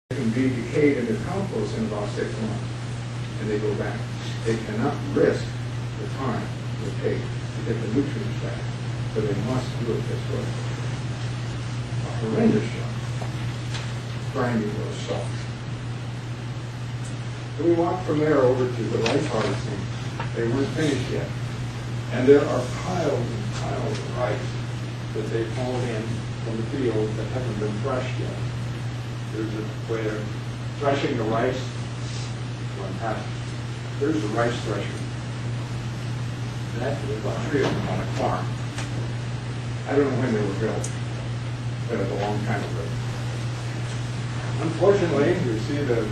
can be decayed into compost in about 6 months, and they go back. They cannot risk the time it will take to get the nutrients back, so they must do it this way. A horrendous job, grinding those stalks. So we walked from there over to the rice harvesting. They weren't finished yet. And there are piles and piles of rice that they've hauled in from the field that haven't been threshed yet. There's a way of threshing the rice. One half. There's the rice thresher. And actually, there's about 3 of them on a farm. I don't know when they were built, but it's a long time ago. Unfortunately, you see the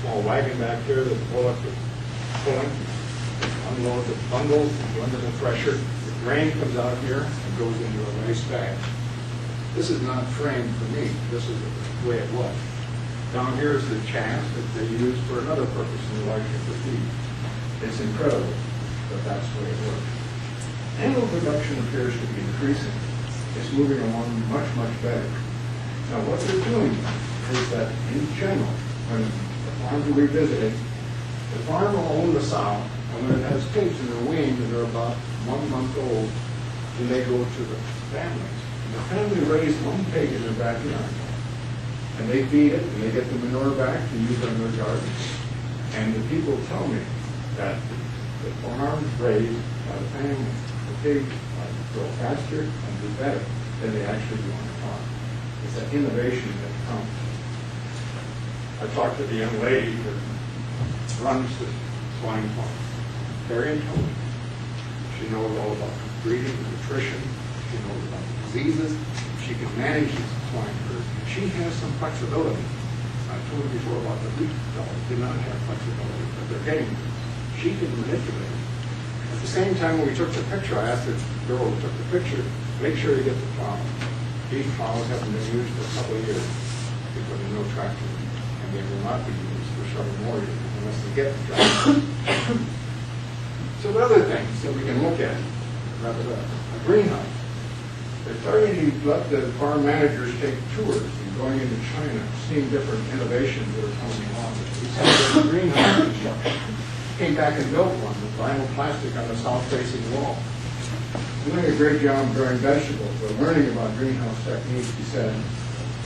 small wagon back here that the bullock is pulling, unload the bundles, go into the thresher. The grain comes out here and goes into a rice bag. This is not framed for me. This is the way it was. Down here is the chaff that they use for another purpose in the larger for feed. It's incredible, but that's the way it works. Animal production appears to be increasing. It's moving along much, much better. Now, what they're doing is that, in general, when the farms are revisited, the farm will own the sow, and when it has pigs in their weaned and they're about 1 month old, then they go to the families. And the family raise 1 pig in their backyard. And they feed it, and they get the manure back to use on their gardens. And the people tell me that the farms raised by the family, the pigs grow faster and do better than they actually do on the farm. It's that innovation that comes. I talked to the young lady that runs the swine farm, very intelligent. She knows all about breeding, nutrition. She knows about diseases. She can manage the swine herd. She has some flexibility. I told you before about the wheat dogs do not have flexibility, but they're getting it. She can manipulate it. At the same time, when we took the picture, I asked the girl who took the picture, make sure you get the plow. These plows haven't been used for a couple of years because there's no tractor, and they will not be used for several more years unless they get the tractor. So the other things that we can look at, wrap it up, a greenhouse. They're starting to let the farm managers take tours and going into China, seeing different innovations that are coming along. We saw the greenhouse construction. Came back and built one with vinyl plastic on the south-facing wall. Doing a great job growing vegetables, but learning about greenhouse techniques, he said,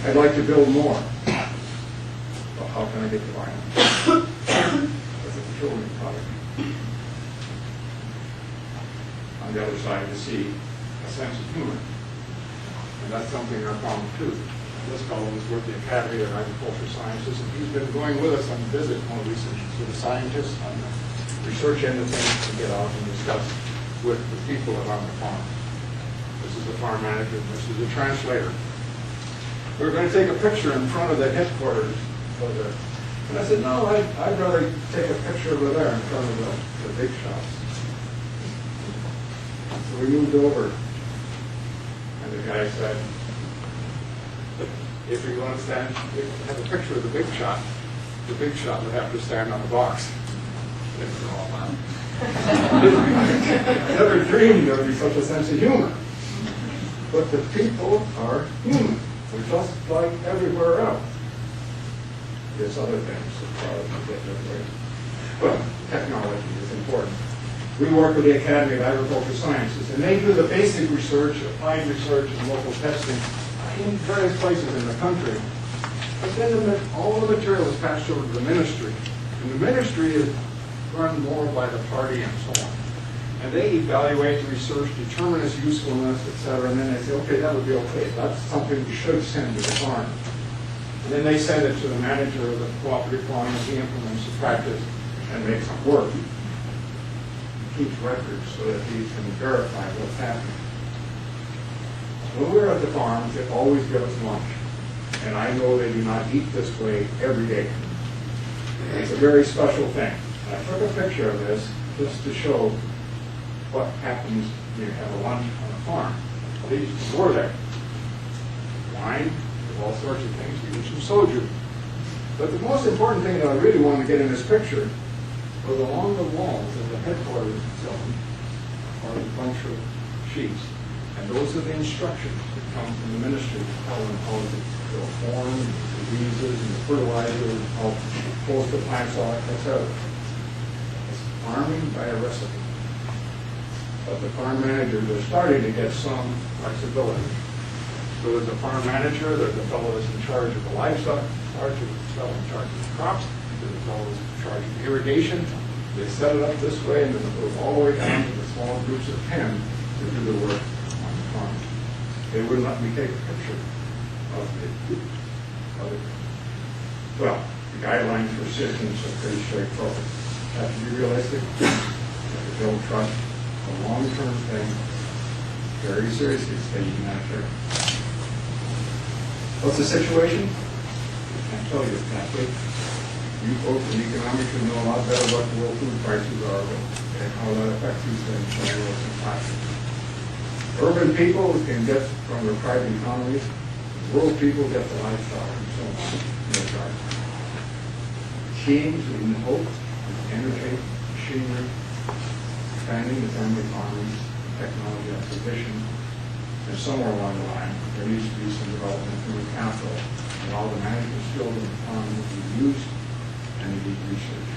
I'd like to build more. Well, how can I get the vinyl? As a petroleum product. On the other side, you see a sense of humor. And that's something I found too. This fellow was with the Academy of Agricultural Sciences, and he's been going with us on visits, more recently, to the scientists on the research end of things to get out and discuss with the people around the farm. This is the farm manager, and this is the translator. We're going to take a picture in front of the headquarters of the, and I said, no, I'd rather take a picture over there in front of the big shops. So we moved over, and the guy said, if you're going to have a picture of the big shot would have to stand on the box. I never dreamed there would be such a sense of humor. But the people are human. They're just like everywhere else. There's other things that probably get their way. Well, technology is important. We work with the Academy of Agricultural Sciences, and they do the basic research, applied research, and local testing in various places in the country. But then all the material is passed over to the ministry. And the ministry is run more by the party and so on. And they evaluate the research, determine its usefulness, etc. And then they say, okay, that would be okay. That's something we should send to the farm. And then they send it to the manager of the cooperative farm, and he implements the practice and makes it work. He keeps records so that he can verify what's happening. When we're at the farms, they always give us lunch. And I know they do not eat this way every day. It's a very special thing. And I took a picture of this just to show what happens when you have a lunch on a farm. These were there. Wine, all sorts of things, even some soju. But the most important thing that I really wanted to get in this picture was along the walls of the headquarters zone are a bunch of sheets. And those are the instructions that come from the ministry to tell them how to fill forms, fertilizer, I'll close the plants off, etc. It's farming by a recipe. But the farm managers are starting to get some flexibility. So there's a farm manager, there's a fellow that's in charge of the livestock, there's a fellow in charge of the crops, there's a fellow that's in charge of the irrigation. They set it up this way, and then it goes all the way down to the small groups of 10 to do the work on the farm. They wouldn't let me take a picture of it. Well, the guidelines for systems are pretty straightforward. Have to be realistic, have to build trust, a long-term thing, very seriously, stay humanitarian. What's the situation? I can't tell you exactly. You folks in economics should know a lot better what world food prices are and how that affects these things than rural society. Urban people can get from their private economies, rural people get the livestock and so on in their gardens. Teams in hope, energy, machinery, expanding the family farms, technology acquisition, and somewhere along the line, there needs to be some development of human capital, and all the management skills of the farm will be used and need research.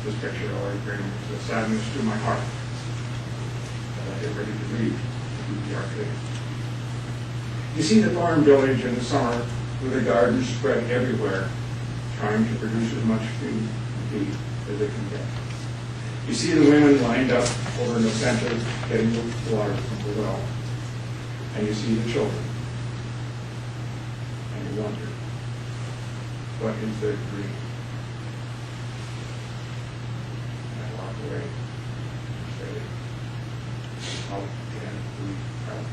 This picture already brings the sadness to my heart that I get ready to read the arcade. You see the farm village in the summer with the gardens spread everywhere, trying to produce as much food and feed as they can get. You see the women lined up over in the center getting the water from the well, and you see the children. And you wonder, what is their dream? And I walk away and say, how can we help?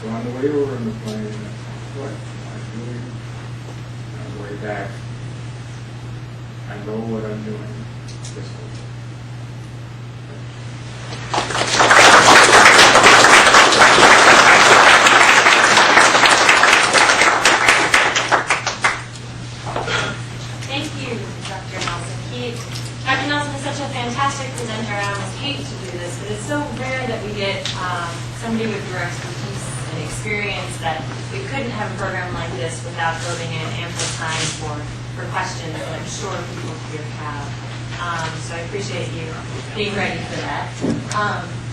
So on the way over in the plane, I thought, what am I doing? And on the way back, I know what I'm doing. This whole presenter. I almost hate to do this, but it's so rare that we get somebody with your expertise and experience that we couldn't have a program like this without building in ample time for questions that I'm sure people here have. So I appreciate you being ready for that.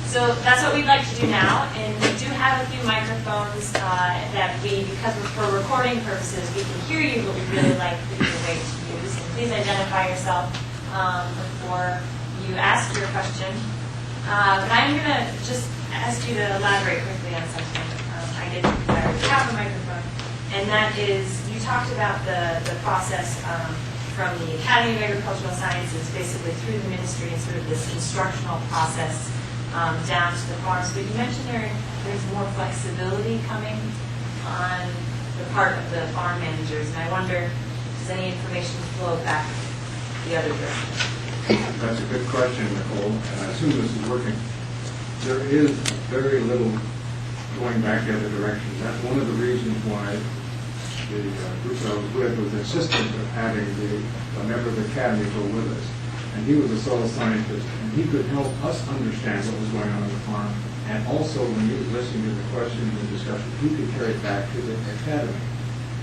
So that's what we'd like to do now, and we do have a few microphones that because for recording purposes, we can hear you, but we really like the way to use. And please identify yourself before you ask your question. But I'm going to just ask you to elaborate quickly on something. I did have a microphone, and that is, you talked about the process from the Academy of Agricultural Sciences, basically through the ministry and sort of this instructional process down to the farms. But you mentioned there's more flexibility coming on the part of the farm managers, and I wonder, does any information flow back the other direction? That's a good question, Nicole, and I assume this is working. There is very little going back the other direction. That's one of the reasons why the group I was with was insistent of having a member of the academy go with us. And he was a soil scientist, and he could help us understand what was going on the farm. And also, when he was listening to the questions and discussions, he could carry it back to the academy.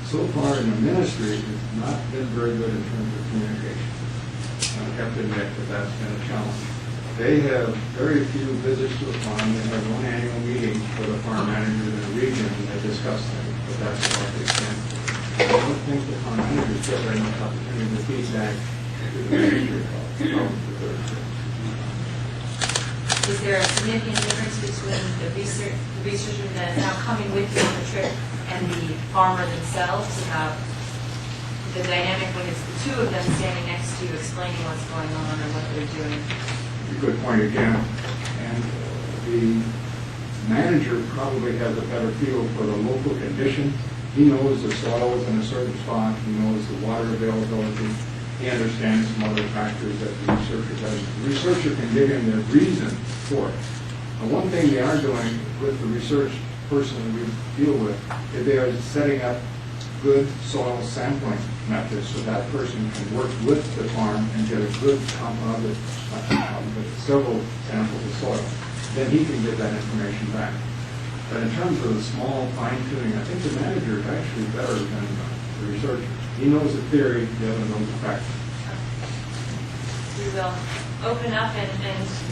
So far in the ministry, it's not been very good in terms of communication. I have to admit that that's been a challenge. They have very few visits to the farm. They have one annual meeting for the farm managers in the region, and they discuss things, but that's about the extent. I don't think the farm managers get very much opportunity to feedback to the manager of the third shift. Is there a significant difference between the researcher that is now coming with you on the trip and the farmer themselves about the dynamic when it's the two of them standing next to you explaining what's going on or what they're doing? A good point again. And the manager probably has a better feel for the local condition. He knows the soil is in a certain spot. He knows the water availability. He understands some other factors that the researcher doesn't. The researcher can give him the reason for it. And one thing they are doing with the research person we deal with is they are setting up good soil sampling methods so that person can work with the farm and get a good compound with several samples of soil. Then he can give that information back. But in terms of the small fine tuning, I think the manager is actually better than the researcher. He knows the theory, the other knows the practice. We will open up and